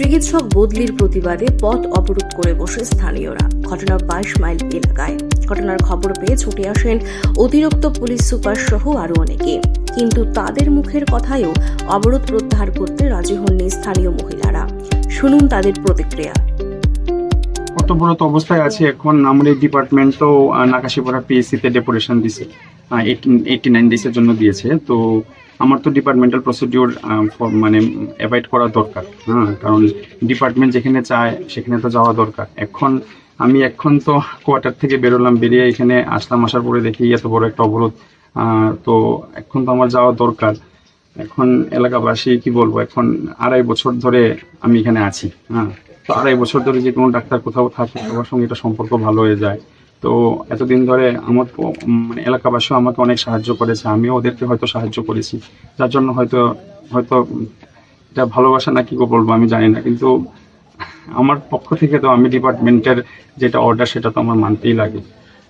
চিকিৎসক বদলির প্রতিবাদে পথ অবরোধ করে বসে স্থানীয়রা। ঘটনা 22 মাইল এলাকায়। ঘটনার খবর পেয়ে ছুটে আসেন অতিরিক্ত পুলিশ সুপার সহ আরো অনেকে, কিন্তু তাদের মুখের কথায়ও অবরোধ প্রত্যাহার করতে রাজি হননি স্থানীয় মহিলারা। শুনুন তাদের প্রতিক্রিয়া। কর্তব্যরত অবস্থায় আছে এখন। আমাদের ডিপার্টমেন্ট তো নাকাশিপাড়া পিএসসিতে ডেপুটেশন দিছে, 89 ডেজের জন্য দিয়েছে। তো আমার তো ডিপার্টমেন্টাল প্রসিডিওর মানে অ্যাভয়েড করা দরকার, কারণ ডিপার্টমেন্ট যেখানে চায় সেখানে তো যাওয়া দরকার। আমি তো কোয়ার্টার থেকে বেরোলাম, বেরিয়ে এখানে আসলাম, আসার পরে দেখি এত বড় একটা অবরোধ। তো এখন তো আমার যাওয়া দরকার। এখন এলাকাবাসী কি বলবো, এখন 2.5 বছর ধরে আমি এখানে আছি। তো 2.5 বছর ধরে যে কোনো ডাক্তার কোথাও থাকে সবার সঙ্গে এটা সম্পর্ক ভালো হয়ে যায়। তো এতদিন ধরে আমার মানে এলাকাবাসীও আমাকে অনেক সাহায্য করেছে, আমিও ওদেরকে হয়তো সাহায্য করেছি, যার জন্য হয়তো এটা ভালোবাসা না কি বলবো আমি জানি না, কিন্তু আমার পক্ষ থেকে তো আমি ডিপার্টমেন্টের যেটা অর্ডার সেটা তো আমার মানতেই লাগে।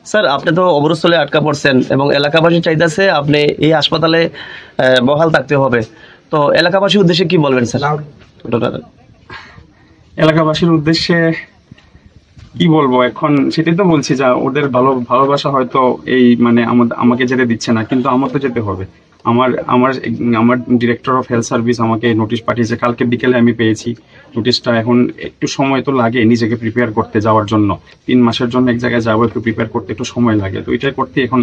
স্যার, আপনি তো অবরোধস্থলে আটকা পড়ছেন এবং এলাকাবাসী চাইতেছে আপনি এই হাসপাতালে বহাল থাকতে হবে। তো এলাকাবাসীর উদ্দেশ্যে কি বলবেন স্যার? এলাকাবাসীর উদ্দেশ্যে কি বলবো, এখন সেটাই তো বলছি যে ওদের ভালোবাসা হয়তো এই মানে আমাকে যেতে দিচ্ছে না, কিন্তু আমার তো যেতে হবে। আমার ডিরেক্টর অফ হেলথ সার্ভিস আমাকে নোটিশ পাঠিয়েছে, কালকে বিকেলে আমি পেয়েছি নোটিশটা। এখন একটু সময় তো লাগে নিজেকে প্রিপেয়ার করতে যাওয়ার জন্য। 3 মাসের জন্য এক জায়গায় যাবো, একটু প্রিপেয়ার করতে একটু সময় লাগে। তো এটাই করতে এখন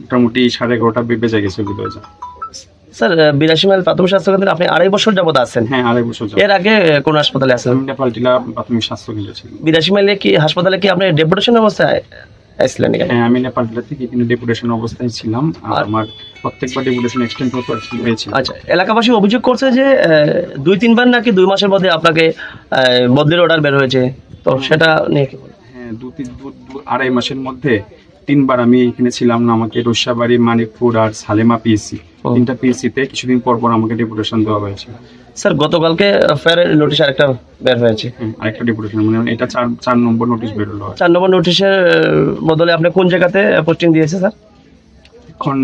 মোটামুটি 11:30 বেজে গেছে বিকেলে। স্যার, 82 মাইল প্রাথমিক স্বাস্থ্য কেন্দ্রে আপনি 2.5 বছর যাবত আছেন? হ্যাঁ, 2.5 বছর। এর আগে কোন হাসপাতালে আছেন? নেপাল জেলা প্রাথমিক স্বাস্থ্য কেন্দ্রে ছিল। 82 মাইলে কি হাসপাতালে কি আপনি ডেপুটেশন অবস্থায় আসলেন? হ্যাঁ, আমি নেপাল জেলা থেকে এখানে ডেপুটেশন অবস্থায় ছিলাম। আর আমার প্রত্যেকবার ডেপুটেশন এক্সটেন্ড হয়েছে। আচ্ছা, এলাকাবাসী অভিযোগ করছে যে 2-3 বার নাকি 2 মাসের মধ্যে আপনাকে বদলির অর্ডার বের হয়েছে। তো সেটা নিয়ে কি বলবেন? হ্যাঁ, 2.5 মাসের মধ্যে 3 বার আমি এখানে ছিলাম না। আমাকে রোশাবাড়ি, মানিকপুর আর সালেমা পিএসসি, 3টা পিএসসিতে কিছুদিন পর আমাকে ডেপুটেশন দেওয়া হয়েছে। স্যার, গতকালকে ফের নোটিশ আরেকটা বের হয়েছে। আরেকটা ডেপুটেশন, মানে এটা 4 নম্বর নোটিশ বের হলো। 4 নম্বর নোটিশের বদলে আপনি কোন জায়গাতে পোস্টিং দিয়েছে স্যার? এখন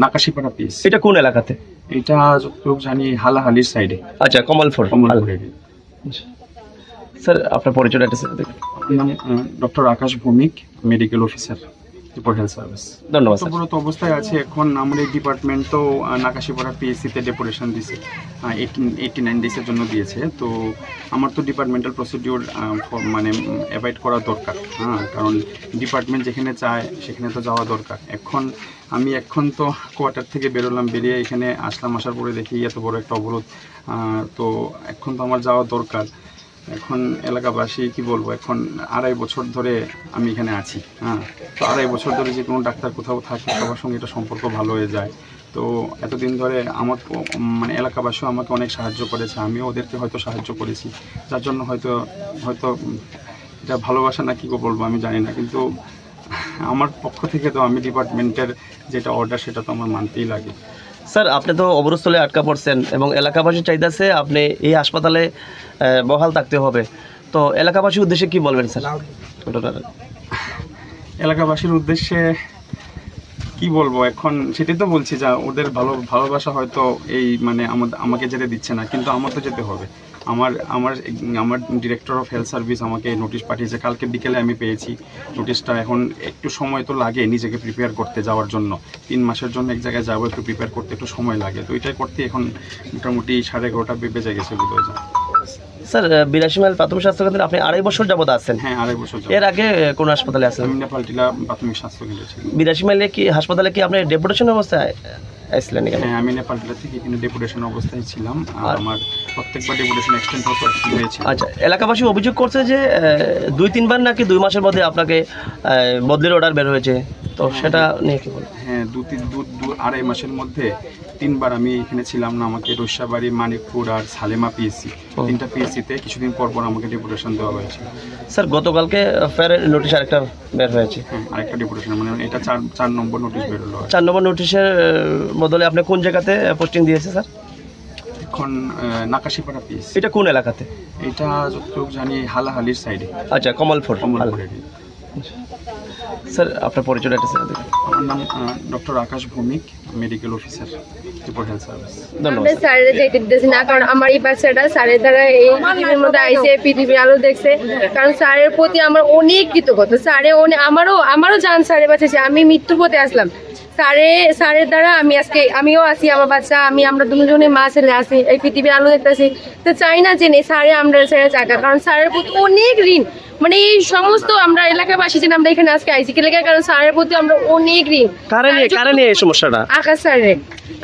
নাকাশিপাড়া পিএসসি। এটা কোন এলাকাতে? এটা যতটুকু জানি হালাহালির সাইডে। আচ্ছা, কমলপুর। স্যার, আপনার পরিচয়টা একটু স্যার দেখুন। আমার নাম doctor Akash Bhowmik, medical officer, health service. ধন্যবাদ। কর্তব্যরত অবস্থায় আছে এখন। আমাদের ডিপার্টমেন্ট তো নাকাশিপাড়া পিএসসিতে ডেপুটেশন দিছে, 89 ডেজের জন্য দিয়েছে। তো আমার তো ডিপার্টমেন্টাল প্রসিডিওর মানে অ্যাভয়েড করা দরকার, কারণ ডিপার্টমেন্ট যেখানে চায় সেখানে তো যাওয়া দরকার। আমি তো কোয়ার্টার থেকে বেরোলাম, বেরিয়ে এখানে আসলাম, আসার পরে দেখি এত বড় একটা অবরোধ। তো এখন তো আমার যাওয়া দরকার। এখন এলাকাবাসী কি বলবো, এখন 2.5 বছর ধরে আমি এখানে আছি। তো 2.5 বছর ধরে যে কোনো ডাক্তার কোথাও থাকে সবার সঙ্গে এটা সম্পর্ক ভালো হয়ে যায়। তো এতদিন ধরে আমার মানে এলাকাবাসীও আমাকে অনেক সাহায্য করেছে, আমিও ওদেরকে হয়তো সাহায্য করেছি, যার জন্য হয়তো এটা ভালোবাসা না কি বলবো আমি জানি না, কিন্তু আমার পক্ষ থেকে তো আমি ডিপার্টমেন্টের যেটা অর্ডার সেটা তো আমার মানতেই লাগে। স্যার, আপনি তো অবরোধস্থলে আটকা পড়ছেন এবং এলাকাবাসী চাইতেছে আপনি এই হাসপাতালে বহাল থাকতে হবে। তো এলাকাবাসীর উদ্দেশ্যে কি বলবেন স্যার? এলাকাবাসীর উদ্দেশ্যে কি বলবো, এখন সেটাই তো বলছি যে ওদের ভালোবাসা হয়তো এই মানে আমাকে যেতে দিচ্ছে না, কিন্তু আমার তো যেতে হবে। আমার ডিরেক্টর অফ হেলথ সার্ভিস আমাকে নোটিশ পাঠিয়েছে, কালকে বিকেলে আমি পেয়েছি নোটিশটা। এখন একটু সময় তো লাগে নিজেকে প্রিপেয়ার করতে যাওয়ার জন্য। 3 মাসের জন্য এক জায়গায় যাবো, একটু প্রিপেয়ার করতে একটু সময় লাগে। তো এটাই করতে এখন মোটামুটি 11:30 বেজে গেছে বিকেলে। স্যার, 82 মাইল প্রাথমিক স্বাস্থ্য কেন্দ্রে আপনি 2.5 বছর যাবত আছেন? হ্যাঁ, 2.5 বছর। এর আগে কোন হাসপাতালে আছেন? আমি নেপাল জেলা প্রাথমিক স্বাস্থ্য কেন্দ্রে ছিল। 82 মাইলে কি হাসপাতালে কি আপনি ডেপুটেশন অবস্থায় আসলেন? হ্যাঁ, আমি নেপাল জেলা থেকে এখানে ডেপুটেশন অবস্থায় ছিলাম। আর আমার প্রত্যেকবার ডেপুটেশন এক্সটেন্ড হয়েছে। আচ্ছা, এলাকাবাসী অভিযোগ করছে যে 2-3 বার নাকি 2 মাসের মধ্যে আপনাকে বদলির অর্ডার বের হয়েছে। তো সেটা নিয়ে কি বলবেন? হ্যাঁ, 2.5 মাসের মধ্যে 3 বার আমি এখানে ছিলাম না। আমাকে রোশাবাড়ি, মানিকপুর আর সালেমা পিএসসি, 3টা পিএসসিতে কিছুদিন পর আমাকে ডেপুটেশন দেওয়া হয়েছে। স্যার, গতকালকে ফের নোটিশ আরেকটা বের হয়েছে। আরেকটা ডেপুটেশন, মানে এটা 4 নম্বর নোটিশ বের হলো। 4 নম্বর নোটিশের বদলে আপনি কোন জায়গাতে পোস্টিং দিয়েছে স্যার? এখন নাকাশিপাড়া পিএসসি। এটা কোন এলাকাতে? এটা যতটুকু জানি হালাহালির সাইডে। আচ্ছা, কমলপুর। স্যার, আপনার পরিচয়টা একটু স্যার দেখুন। আমার নাম doctor Akash Bhowmik, medical officer. Tripura health service. ধন্যবাদ। আমরা স্যারের যেতে দিতেছি না, কারণ আমার এই বাচ্চাটা স্যারের দ্বারা এই পৃথিবীর মধ্যে আইসে, পৃথিবীর আলো দেখছে। কারণ স্যারের প্রতি আমার অনেক কৃতজ্ঞতা। স্যারে আমারও জান স্যারের বাঁচাইছে। আমি মৃত্যুর পথে আসলাম, স্যারের দ্বারা আমি আজকে আমিও আছি, আমার বাচ্চা আমরা দুজনে মা ছেলে আছি, এই পৃথিবীর আলো দেখতেছি। তো চাই না যে স্যারে আমরা ছেড়ে চাকা, কারণ স্যারের প্রতি অনেক ঋণ। মানে এই সমস্ত আমরা এলাকাবাসী যে আমরা এখানে আজকে আইসি কি লেগে, কারণ স্যারের প্রতি আমরা অনেক ঋণ। কারণে এই সমস্যাটা আকাশ স্যারের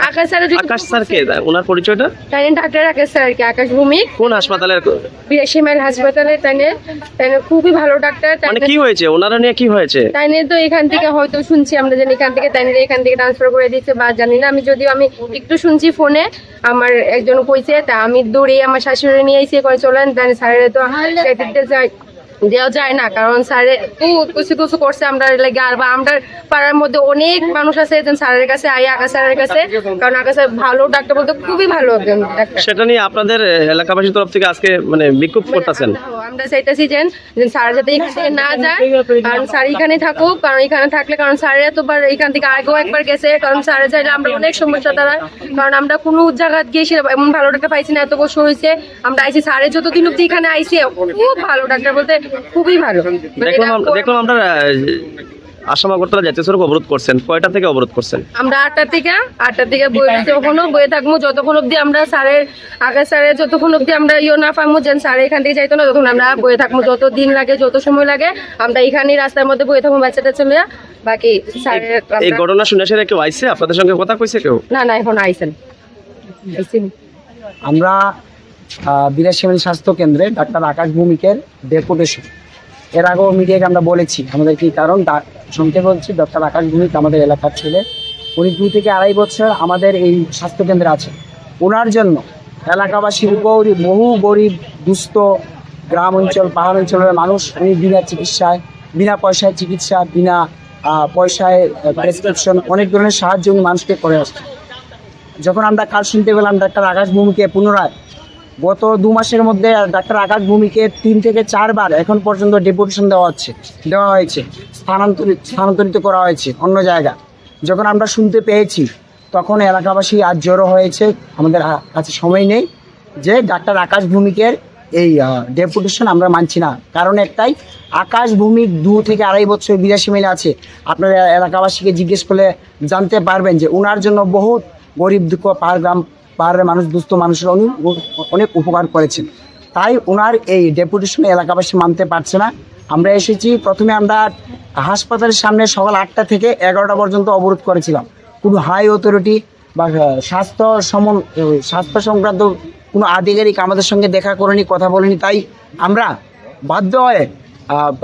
আকাশ স্যার কে, ওনার পরিচয়টা? তাই ডাক্তার আকাশ স্যার কি, আকাশ ভূমিক, কোন হাসপাতালের? 82 মাইল হাসপাতালে। তাই খুবই ভালো ডাক্তার। মানে কি হয়েছে ওনারা নিয়ে, কি হয়েছে? তাই তো এখান থেকে হয়তো শুনছি আমরা, জানি এখান থেকে এখান থেকে ট্রান্সফার করে দিচ্ছে বা জানি না। আমি একটু শুনছি ফোনে, আমার একজন কইছে, তা আমি দৌড়ে আমার শাশুড়ি নিয়ে এসে করে চলেন। তাই স্যারের তো দেওয়া যায় না, কারণ স্যারে কিছু করছে আমরা লাগে। আর বা আমরা পাড়ার মধ্যে অনেক মানুষ আছে স্যারের কাছে আকাশ স্যারের কাছে, কারণ আকাশ স্যার ভালো ডাক্তার, বলতে খুবই ভালো একজন ডাক্তার। সেটা নিয়ে আপনাদের এলাকাবাসীর তরফ থেকে আজকে মানে বিক্ষোভ করতেছেন? আমরা চাইতেছি যে স্যার যাতে এখান থেকে না যায়, কারণ স্যার এখানে থাকুক। কারণ এখানে থাকলে, কারণ স্যার এতবার এখান থেকে আগেও একবার গেছে, কারণ স্যারে চাইলে আমরা অনেক সমস্যা দ্বারা, কারণ আমরা কোনো জায়গা গিয়েছি এমন ভালো ডাক্তার পাইছি না। এত বছর হয়েছে আমরা আইসি, স্যারের যতদিন অব্দি এখানে আইসি খুব ভালো ডাক্তার, বলতে খুবই ভালো। দেখলাম আমরা আসাম আগরতলা জাতীয় সড়ক অবরোধ করছেন, কয়টা থেকে অবরোধ করছেন? আমরা 8টা থেকে বয়ে থাকবো যতক্ষণ অব্দি আমরা আকাশ স্যারের যতক্ষণ অব্দি আমরা না পাবো, যেন স্যার এখান থেকে যাইতো না, তখন আমরা বয়ে থাকবো। যত দিন লাগে, যত সময় লাগে, আমরা এখানে রাস্তার মধ্যে বয়ে থাকবো বাচ্চাটা চলে। বাকি স্যারের এই ঘটনা শুনে এসে কেউ আইছে আপনাদের সঙ্গে কথা কইছে? কেউ না এখন আইসেন। আমরা 82 মাইল স্বাস্থ্য কেন্দ্রে ডাক্তার আকাশ ভূমিকের ডেপুটেশন, এর আগেও মিডিয়াকে আমরা বলেছি আমাদের কি কারণ শুনতে বলছি। ডক্টর আকাশ ভূমিক আমাদের এলাকার ছেলে, উনি 2 থেকে 2.5 বছর আমাদের এই স্বাস্থ্যকেন্দ্রে আছেন। ওনার জন্য এলাকাবাসীর বহু গরিব দুস্থ গ্রাম অঞ্চল, পাহাড় অঞ্চলের মানুষ উনি বিনা পয়সায় চিকিৎসা, বিনা পয়সায় প্রেসক্রিপশন, অনেক ধরনের সাহায্য উনি মানুষকে করে আসছেন। যখন আমরা কাল শুনতে পেলাম ডাক্তার আকাশ ভূমিকে পুনরায় গত 2 মাসের মধ্যে ডাক্তার আকাশ ভূমিকে 3 থেকে 4 বার এখন পর্যন্ত ডেপুটেশন দেওয়া হয়েছে, স্থানান্তরিত করা হয়েছে অন্য জায়গা। যখন আমরা শুনতে পেয়েছি তখন এলাকাবাসী আজ জড়ো হয়েছে, আমাদের কাছে সময় নেই যে ডাক্তার আকাশ ভূমিকের এই ডেপুটেশন আমরা মানছি না। কারণ একটাই, আকাশ ভূমিক 2 থেকে 2.5 বছর 82 মাইলে আছে। আপনারা এলাকাবাসীকে জিজ্ঞেস করলে জানতে পারবেন যে ওনার জন্য বহুত গরিব দুঃখ পাহাড়ের মানুষ, দুস্থ মানুষের অনেক উপকার করেছেন। তাই ওনার এই ডেপুটেশনে এলাকাবাসী মানতে পারছে না। আমরা এসেছি, প্রথমে আমরা হাসপাতালের সামনে সকাল 8টা থেকে 11টা পর্যন্ত অবরোধ করেছিলাম। কোনো হাই অথরিটি বা স্বাস্থ্য সংক্রান্ত কোনো আধিকারিক আমাদের সঙ্গে দেখা করেনি, কথা বলেনি। তাই আমরা বাধ্য হয়ে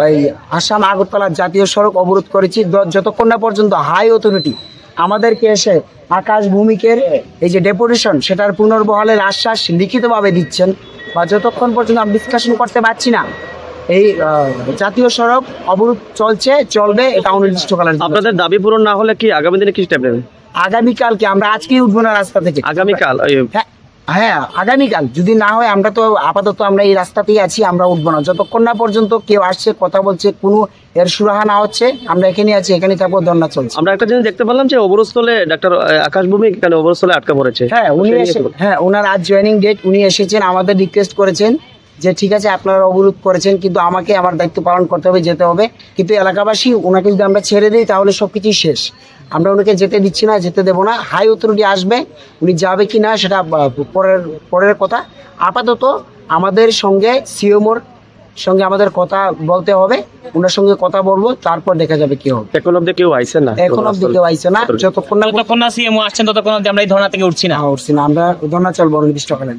এই আসাম আগরতলা জাতীয় সড়ক অবরোধ করেছি, যতক্ষণ না পর্যন্ত হাই অথরিটি আমাদেরকে এসে আকাশ ভূমিকের এই যে ডেপুটেশন সেটার পুনর্বহালের আশ্বাস লিখিতভাবে দিচ্ছেন, বা যতক্ষণ পর্যন্ত আমরা ডিসকাশন করতে পারছি না, এই জাতীয় সড়ক অবরোধ চলবে, এটা অনির্দিষ্টকালের। আপনাদের দাবি পূরণ না হলে কি আগামী দিনে কি স্টেপ নেবেন? আগামীকালকে আমরা আজকেই উঠবো না রাস্তা থেকে। আগামীকাল? হ্যাঁ আগামীকাল যদি না হয়, আমরা তো আপাতত আমরা এই রাস্তাতেই আছি, আমরা উঠবো না যতক্ষণ না পর্যন্ত কেউ আসছে, কথা বলছে, কোনো এর সুরাহা না হচ্ছে। আমরা এখানে আছি, এখানেই থাকবো, ধর্ণা চলছে। আমরা একটা জিনিস দেখতে পেলাম যে অবরোধস্থলে ডাক্তার আকাশ ভূমিক এখানে অবরোধস্থলে আটকা পড়েছে। হ্যাঁ ওনার আজ জয়েনিং ডেট, উনি এসেছেন, আমাদের রিকোয়েস্ট করেছেন যে ঠিক আছে আপনারা অবরোধ করেছেন, কিন্তু আমাকে আমার দায়িত্ব পালন করতে হবে, যেতে হবে। কিন্তু এলাকাবাসী ওনাকে যদি আমরা ছেড়ে দিই তাহলে সব কিছুই শেষ। আমরা ওনাকে যেতে দিচ্ছি না, যেতে দেবো না। হাই অথরিটি আসবে, উনি যাবে কি না সেটা পরের কথা। আপাতত আমাদের সঙ্গে সিএমওর সঙ্গে আমাদের কথা বলতে হবে, ওনার সঙ্গে কথা বলবো, তারপর দেখা যাবে কি হবে। এখন অব্দি কেউ আইছে না? এখন অব্দি কেউ আইছে না। যতক্ষণ না সিএমও আসছেন ততক্ষণ আমরা এই ধর্ণা থেকে উঠছি না। আমরা ধর্ণা চলবো অনির্দিষ্টকালে।